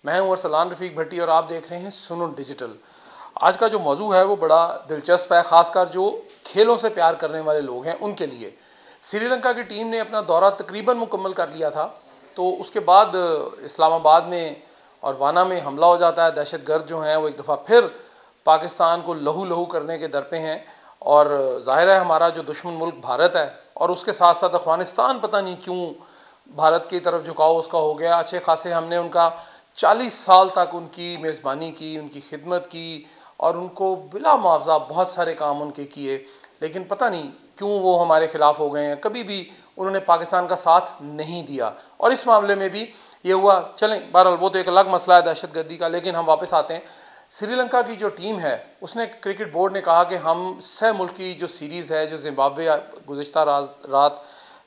मैं हूं अरसलान रफ़ीक भट्टी और आप देख रहे हैं सुनो डिजिटल। आज का जो मौजू है वो बड़ा दिलचस्प है, ख़ासकर जो खेलों से प्यार करने वाले लोग हैं उनके लिए। श्रीलंका की टीम ने अपना दौरा तकरीबन मुकम्मल कर लिया था, तो उसके बाद इस्लामाबाद में और वाना में हमला हो जाता है। दहशतगर्द जो हैं वो एक दफ़ा फिर पाकिस्तान को लहू लहू करने के दर पे हैं और ज़ाहिर है हमारा जो दुश्मन मुल्क भारत है और उसके साथ साथ अफ़गानिस्तान पता नहीं क्यों भारत की तरफ झुकाव उसका हो गया। अच्छे खासे हमने उनका 40 साल तक उनकी मेज़बानी की, उनकी खिदमत की और उनको बिला मुआवजा बहुत सारे काम उनके किए, लेकिन पता नहीं क्यों वो हमारे ख़िलाफ़ हो गए हैं। कभी भी उन्होंने पाकिस्तान का साथ नहीं दिया और इस मामले में भी ये हुआ। चलें, बहरहाल वो तो एक अलग मसला है दहशतगर्दी का, लेकिन हम वापस आते हैं। श्रीलंका की जो टीम है उसने क्रिकेट बोर्ड ने कहा कि हम सह मुल्की जो सीरीज़ है, जो जिम्बाब्वे गुज़िश्ता रात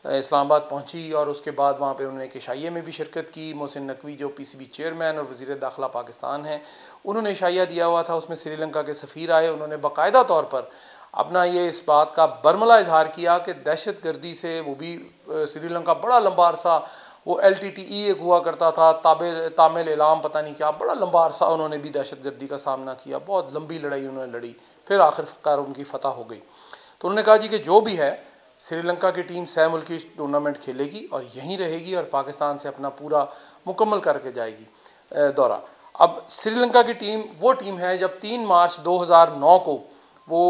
इस्लामाबाद पहुंची और उसके बाद वहाँ पे उन्होंने इशाइये में भी शिरकत की। मोहसिन नकवी जो पीसीबी चेयरमैन और वज़ीर दाखिला पाकिस्तान हैं, उन्होंने इशाइया दिया हुआ था। उसमें श्रीलंका के सफ़ीर आए, उन्होंने बाकायदा तौर पर अपना ये इस बात का बरमला इजहार किया कि दहशतगर्दी से वो भी श्रीलंका बड़ा लंबा अरसा वो LTTE एक हुआ करता था, तामिल इलाम पता नहीं क्या, बड़ा लंबा अरसा उन्होंने भी दहशतगर्दी का सामना किया। बहुत लंबी लड़ाई उन्होंने लड़ी, फिर आखिरकार उनकी फतह हो गई। तो उन्होंने कहा जी कि जो भी है श्रीलंका की टीम सह मुल्की टूर्नामेंट खेलेगी और यहीं रहेगी और पाकिस्तान से अपना पूरा मुकम्मल करके जाएगी दौरा। अब श्रीलंका की टीम वो टीम है जब 3 मार्च 2009 को वो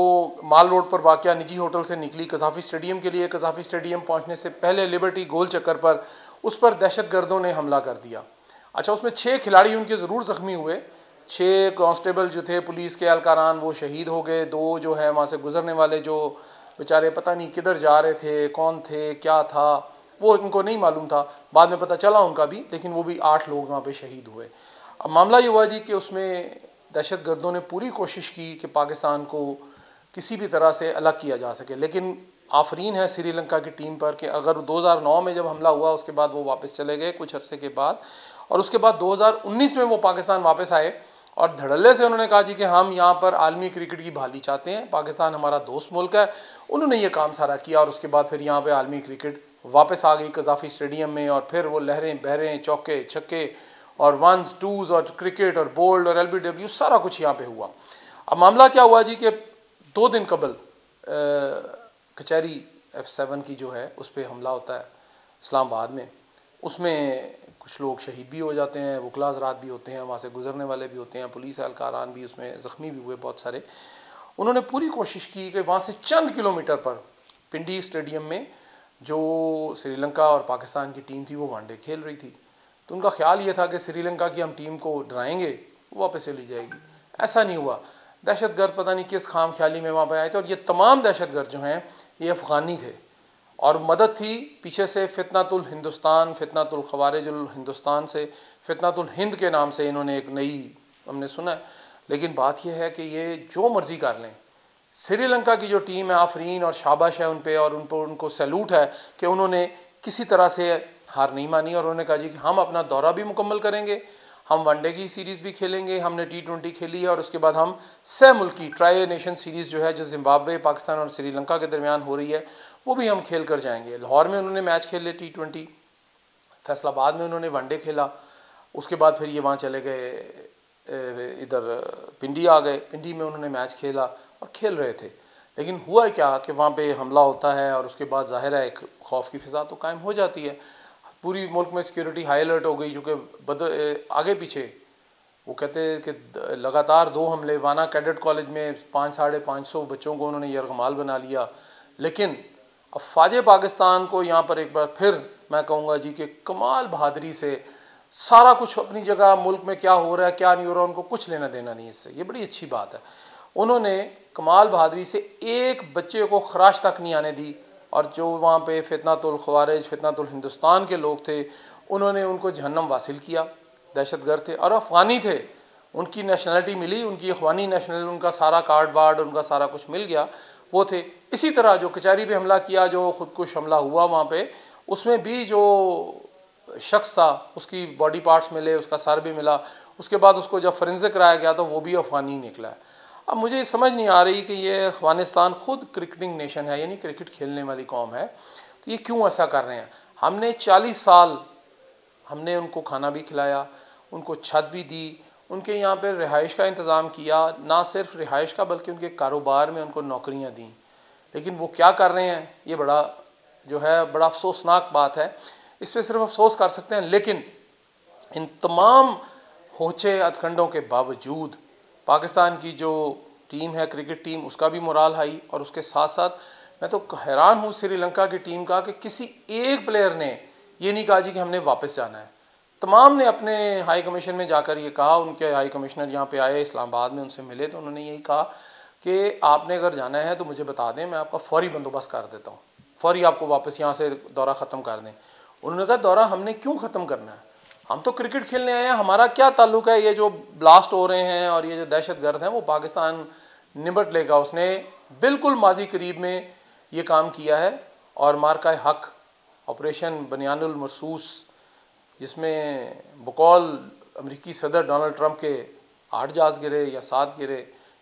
माल रोड पर वाक़या निजी होटल से निकली कज़ाफ़ी स्टेडियम के लिए। कज़ाफ़ी स्टेडियम पहुंचने से पहले लिबर्टी गोल चक्कर पर उस पर दहशतगर्दों ने हमला कर दिया। अच्छा, उसमें 6 खिलाड़ी उनके ज़रूर ज़ख्मी हुए। 6 कांस्टेबल जो थे पुलिस के एहलकारान वो शहीद हो गए। 2 जो है वहाँ से गुजरने वाले जो बेचारे पता नहीं किधर जा रहे थे, कौन थे, क्या था, वो इनको नहीं मालूम था। बाद में पता चला उनका भी, लेकिन वो भी 8 लोग वहाँ पे शहीद हुए। अब मामला ये हुआ जी कि उसमें दहशतगर्दों ने पूरी कोशिश की कि पाकिस्तान को किसी भी तरह से अलग किया जा सके, लेकिन आफरीन है श्रीलंका की टीम पर कि अगर 2009 में जब हमला हुआ उसके बाद वो वापस चले गए कुछ अरसे के बाद, और उसके बाद 2019 में वो पाकिस्तान वापस आए और धड़ल्ले से उन्होंने कहा जी कि हम यहाँ पर आलमी क्रिकेट की बहाली चाहते हैं, पाकिस्तान हमारा दोस्त मुल्क है। उन्होंने ये काम सारा किया और उसके बाद फिर यहाँ पे आलमी क्रिकेट वापस आ गई कज़ाफ़ी स्टेडियम में, और फिर वो लहरें बहरें, चौके छक्के और वंस टूज़ और क्रिकेट और बोल्ड और LBW सारा कुछ यहाँ पे हुआ। अब मामला क्या हुआ जी कि 2 दिन कबल कचहरी F7 की जो है उस पर हमला होता है इस्लामाबाद में। उसमें कुछ लोग शहीद भी हो जाते हैं, वकला हज़रात भी होते हैं, वहाँ से गुजरने वाले भी होते हैं, पुलिस एहलकारान भी उसमें ज़ख्मी भी हुए बहुत सारे। उन्होंने पूरी कोशिश की कि वहाँ से चंद किलोमीटर पर पिंडी स्टेडियम में जो श्रीलंका और पाकिस्तान की टीम थी वो वनडे खेल रही थी, तो उनका ख्याल ये था कि श्रीलंका की हम टीम को डराएंगे, वो वापस चली जाएगी। ऐसा नहीं हुआ। दहशतगर्द पता नहीं किस खाम ख्याली में वहाँ पर आए थे, और ये तमाम दहशतगर्द जो हैं ये अफ़गानी थे और मदद थी पीछे से फितनातुल हिंदुस्तान, फितनातुल ख़वारिजुल हिंदुस्तान से, फितनातुल हिंद के नाम से इन्होंने एक नई हमने सुना है। लेकिन बात यह है कि ये जो मर्ज़ी कर लें, श्रीलंका की जो टीम है आफरीन और शाबाश है उन पर, और उनको सैल्यूट है कि उन्होंने किसी तरह से हार नहीं मानी और उन्होंने कहा जी कि हम अपना दौरा भी मुकम्मल करेंगे, हम वनडे की सीरीज़ भी खेलेंगे, हमने T20 खेली है, और उसके बाद हम सह मुल्की ट्राई नेशन सीरीज़ जो है जो जिम्बाब्वे, पाकिस्तान और श्रीलंका के दरमियान हो रही है वो भी हम खेल कर जाएंगे। लाहौर में उन्होंने मैच खेले T20, फैसलाबाद में उन्होंने वनडे खेला, उसके बाद फिर ये वहाँ चले गए इधर पिंडी आ गए, पिंडी में उन्होंने मैच खेला और खेल रहे थे। लेकिन हुआ क्या कि वहाँ पे हमला होता है और उसके बाद ज़ाहिर है एक खौफ की फ़िज़ा तो कायम हो जाती है। पूरी मुल्क में सिक्योरिटी हाई अलर्ट हो गई, चूँकि आगे पीछे वो कहते हैं कि लगातार 2 हमले, वाना कैडेट कॉलेज में 500-550 बच्चों को उन्होंने यरगमाल बना लिया। लेकिन अफ़वाज पाकिस्तान को यहाँ पर एक बार फिर मैं कहूँगा जी कि कमाल बहादुरी से सारा कुछ अपनी जगह, मुल्क में क्या हो रहा है क्या नहीं हो रहा उनको कुछ लेना देना नहीं इससे, ये बड़ी अच्छी बात है। उन्होंने कमाल बहादुरी से एक बच्चे को खराश तक नहीं आने दी, और जो वहाँ पे फितनातुल ख़वारिज, फितनातुल हिंदुस्तान के लोग थे उन्होंने उनको जहन्नम वासिल किया। दहशतगर्द थे और अफ़गानी थे, उनकी नेशनलिटी मिली, उनकी अफ़गानी नेशनल, उनका सारा कार्ड वार्ड, उनका सारा कुछ मिल गया, वो थे। इसी तरह जो कचहरी पे हमला किया, जो ख़ुदकुश हमला हुआ वहाँ पे, उसमें भी जो शख्स था उसकी बॉडी पार्ट्स मिले, उसका सर भी मिला, उसके बाद उसको जब फोरेंसिक कराया गया तो वो भी अफ़गानी निकला है। अब मुझे समझ नहीं आ रही कि ये अफ़गानिस्तान ख़ुद क्रिकेटिंग नेशन है, यानी क्रिकेट खेलने वाली कौम है, तो ये क्यों ऐसा कर रहे हैं। हमने 40 साल हमने उनको खाना भी खिलाया, उनको छत भी दी, उनके यहाँ पर रिहाइश का इंतज़ाम किया, ना सिर्फ रिहाइश का बल्कि उनके कारोबार में उनको नौकरियाँ दी। लेकिन वो क्या कर रहे हैं, ये बड़ा जो है बड़ा अफसोसनाक बात है। इस पर सिर्फ अफसोस कर सकते हैं। लेकिन इन तमाम होचे अतखंडों के बावजूद पाकिस्तान की जो टीम है, क्रिकेट टीम, उसका भी मोराल हाई। और उसके साथ साथ मैं तो हैरान हूँ श्रीलंका की टीम का कि किसी एक प्लेयर ने ये नहीं कहा जी कि हमने वापस जाना है। तमाम ने अपने हाई कमीशन में जाकर ये कहा, उनके हाई कमिश्नर यहाँ पे आए इस्लामाबाद में, उनसे मिले तो उन्होंने यही कहा कि आपने अगर जाना है तो मुझे बता दें, मैं आपका फ़ौरी बंदोबस्त कर देता हूँ, फ़ौरी आपको वापस यहाँ से दौरा ख़त्म कर दें। उन्होंने कहा दौरा हमने क्यों ख़त्म करना है, हम तो क्रिकेट खेलने आए हैं, हमारा क्या ताल्लुक़ है, ये जो ब्लास्ट हो रहे हैं और ये जो दहशतगर्द हैं वो पाकिस्तान निपट लेगा। उसने बिल्कुल माजी करीब में ये काम किया है। और मार्का हक ऑपरेशन बनियानुल मरसूस, जिसमें बकौल अमेरिकी सदर डोनाल्ड ट्रंप के 8 जहाज़ गिरे या 7 गिरे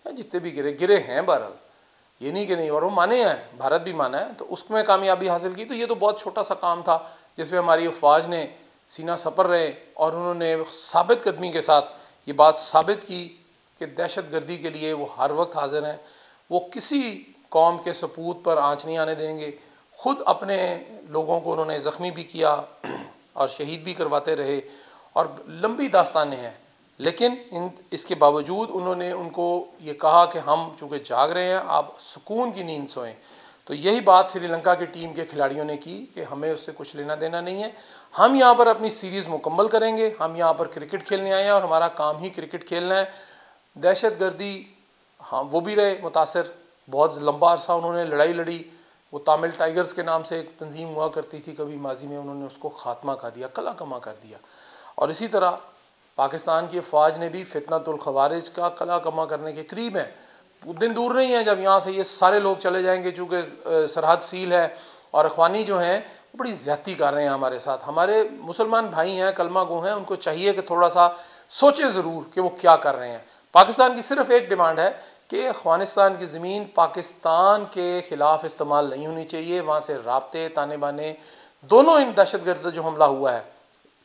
या जितने भी गिरे हैं, बहरहाल ये नहीं कि नहीं, और वो माने हैं, भारत भी माना है, तो उसमें कामयाबी हासिल की। तो ये तो बहुत छोटा सा काम था जिसमें हमारी अफवाज ने सीना सपर रहे और उन्होंने साबित कदमी के साथ ये बात साबित की कि दहशतगर्दी के लिए वो हर वक्त हाजिर हैं। वो किसी कौम के सपूत पर आँच नहीं आने देंगे। ख़ुद अपने लोगों को उन्होंने ज़ख्मी भी किया और शहीद भी करवाते रहे और लंबी दास्तानें हैं। लेकिन इसके बावजूद उन्होंने उनको ये कहा कि हम चूँकि जाग रहे हैं, आप सुकून की नींद सोएं। तो यही बात श्रीलंका की टीम के खिलाड़ियों ने की कि हमें उससे कुछ लेना देना नहीं है, हम यहाँ पर अपनी सीरीज़ मुकम्मल करेंगे, हम यहाँ पर क्रिकेट खेलने आए हैं और हमारा काम ही क्रिकेट खेलना है। दहशतगर्दी, हाँ वो भी रहे मुतासर, बहुत लंबा अरसा उन्होंने लड़ाई लड़ी। वो तामिल टाइगर्स के नाम से एक तंजीम हुआ करती थी कभी माजी में, उन्होंने उसको ख़ात्मा कर दिया, कला कमा कर दिया। और इसी तरह पाकिस्तान की फ़ौज ने भी फितनतुल ख़वारिज का कला कमा करने के करीब है। दिन दूर नहीं है जब यहाँ से ये सारे लोग चले जाएंगे, चूँकि सरहद सील है और अखवानी जो हैं वो बड़ी ज़्यादती कर रहे हैं हमारे साथ। हमारे मुसलमान भाई हैं, कलमा गो हैं, उनको चाहिए कि थोड़ा सा सोचें ज़रूर कि वो क्या कर रहे हैं। पाकिस्तान की सिर्फ एक डिमांड है कि अफ़गानिस्तान की ज़मीन पाकिस्तान के ख़िलाफ़ इस्तेमाल नहीं होनी चाहिए। वहाँ से राब्ते ताने बाने दोनों, इन दहशतगर्द जो हमला हुआ है,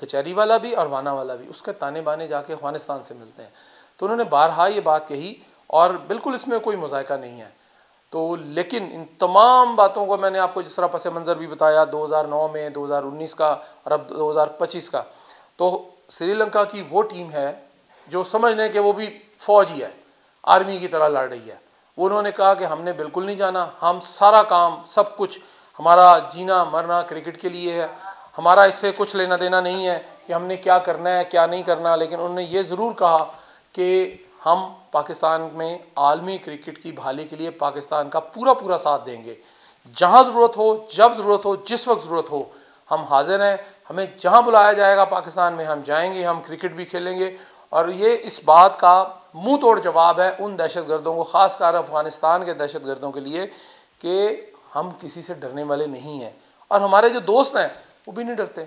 कचहरी वाला भी और वाना वाला भी, उसके ताने बाने जाके अफ़गानिस्तान से मिलते हैं। तो उन्होंने बारहा ये बात कही और बिल्कुल इसमें कोई मुज़ायका नहीं है। तो लेकिन इन तमाम बातों को मैंने आपको जिस तरह पस मंज़र भी बताया 2009 में, 2019 का और अब 2025 का, तो श्रीलंका की वो टीम है जो समझ लें कि वो भी फ़ौज ही है, आर्मी की तरह लड़ रही है। उन्होंने कहा कि हमने बिल्कुल नहीं जाना, हम सारा काम सब कुछ, हमारा जीना मरना क्रिकेट के लिए है, हमारा इससे कुछ लेना देना नहीं है कि हमने क्या करना है क्या नहीं करना। लेकिन उन्होंने ये ज़रूर कहा कि हम पाकिस्तान में आलमी क्रिकेट की बहाली के लिए पाकिस्तान का पूरा साथ देंगे, जहाँ ज़रूरत हो, जब ज़रूरत हो, जिस वक्त ज़रूरत हो, हम हाजिर हैं। हमें जहाँ बुलाया जाएगा पाकिस्तान में हम जाएंगे, हम क्रिकेट भी खेलेंगे। और ये इस बात का मुंह तोड़ जवाब है उन दहशतगर्दों को, ख़ासकर अफ़गानिस्तान के दहशतगर्दों के लिए, कि हम किसी से डरने वाले नहीं हैं और हमारे जो दोस्त हैं वो भी नहीं डरते।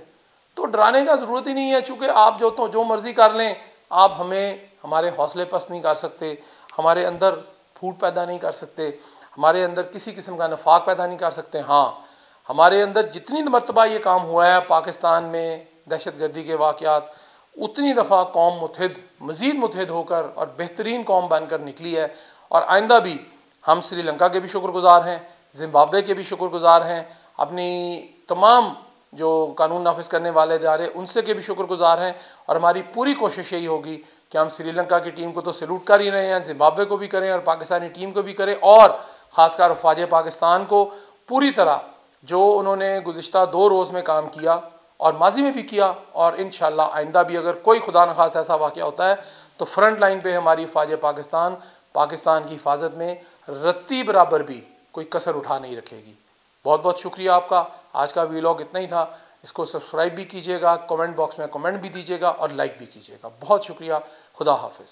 तो डराने का ज़रूरत ही नहीं है, चूँकि आप जो मर्ज़ी कर लें, आप हमें हमारे हौसले पस्त नहीं कर सकते, हमारे अंदर फूट पैदा नहीं कर सकते, हमारे अंदर किसी किस्म का नफाक पैदा नहीं कर सकते। हाँ, हमारे अंदर जितनी मरतबा ये काम हुआ है पाकिस्तान में दहशतगर्दी के वाक़यात, उतनी दफ़ा कौम मुत्तहिद, मज़ीद मुत्तहिद होकर और बेहतरीन कौम बनकर निकली है। और आइंदा भी हम श्रीलंका के भी शुक्रगुज़ार हैं, ज़िम्बाब्वे के भी शुक्रगुज़ार हैं, अपनी तमाम जो कानून नाफिज करने वाले इदारे उनसे के भी शुक्रगुज़ार हैं। और हमारी पूरी कोशिश यही होगी कि हम श्रीलंका की टीम को तो सैल्यूट कर ही रहे हैं, ज़िम्बाब्वे को भी करें और पाकिस्तानी टीम को भी करें, और ख़ासकर फ़ौज पाकिस्तान को पूरी तरह जो उन्होंने गुज़िश्ता 2 रोज़ में काम किया और माजी में भी किया, और इंशाअल्लाह आइंदा भी अगर कोई खुदा न खास ऐसा वाक़या होता है तो फ्रंट लाइन पे हमारी फ़ौज पाकिस्तान की हिफाजत में रत्ती बराबर भी कोई कसर उठा नहीं रखेगी। बहुत बहुत शुक्रिया आपका। आज का वीलॉग इतना ही था। इसको सब्सक्राइब भी कीजिएगा, कमेंट बॉक्स में कमेंट भी दीजिएगा और लाइक भी कीजिएगा। बहुत शुक्रिया। खुदा हाफिज़।